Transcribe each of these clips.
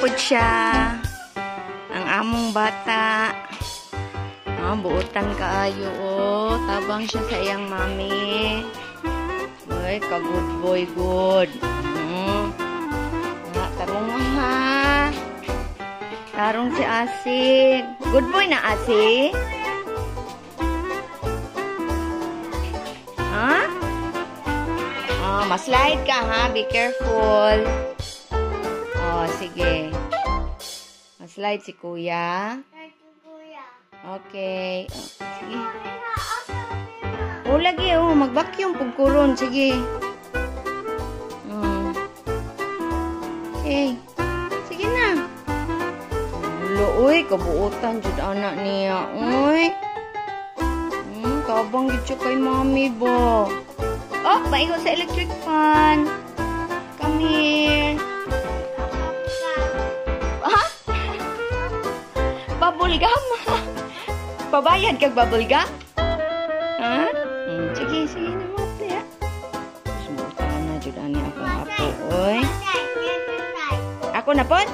pod siya. Ang among bata. Buutan kaayo, oh. Tabang siya sa iyang mami. Uy, ka-good boy, good. Tarong ha. Tarong si Asi. Good boy na, Asi. Ha? Maslide ka, ha? Be careful. Sige. Maslide si Kuya. Okay. Sige. Lagi, mag-vacuum pagkuron. Sige. Okay. Sige na. Uy, kabuutan jud anak niya. Uy. Kabang gid siya kay mami ba. Maigo sa electric fan. Come here. Bubble gum. Pabayad kag bubble gum? Ha? Sige na mo ya. Sumutan na jud ani akong apo, oy. Ako na pod?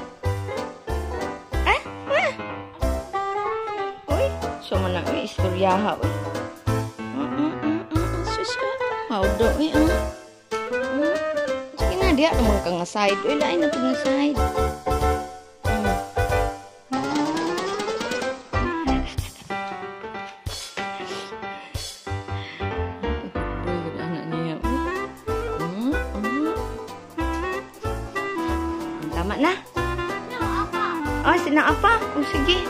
Oy, so man ang istorya ha, oy. Susa. Hawdo, oy, Sige na, diya naman ka nga side. Oy, lain na po nga side. Tama na. Sina apa? Sige.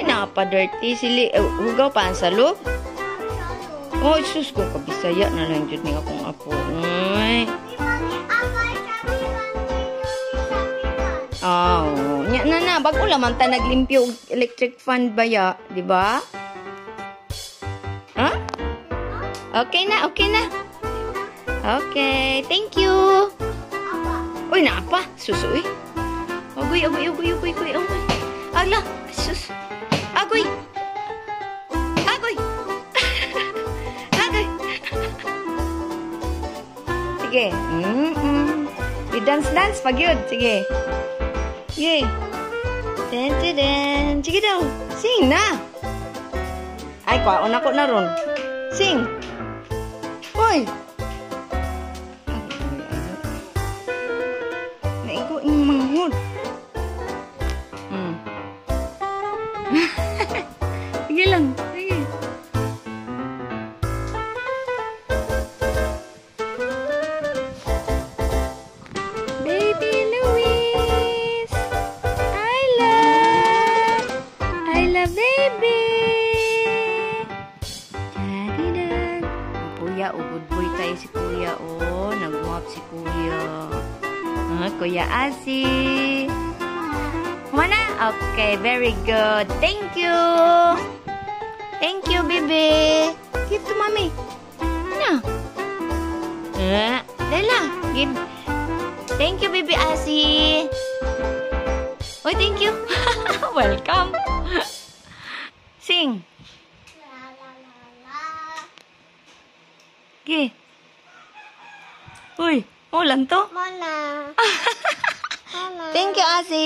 Naapa dirty. Sili, hugaw pa ang salog. Sus ko, kabisaya na lang dyan niya akong apo. Na, bago lamang ta naglimpyo electric fan ba ya? Diba? Okay na. Okay, thank you. Uy, naapa. Susuy. Agoy. Ala, sus. Agoy. Sige. I-dance pag yun. Sige. Yay. Den. Sige daw. Sing na. Ay, kwaon ako na ron. Sing. Uy. Naigo yung manghod. Sige lang. Sige. Baby Luis. I love baby. Daddy dan. Kuya, good boy tayo si Kuya, nag-walk si Kuya. Kuya Asi. Mana? Okay, very good. Thank you. Thank you, baby. Give to mommy. No. Dela, give. Thank you, baby Asi. Thank you. Welcome. Sing. Okay. Uy, lang to? Mana. Thank you, Asi.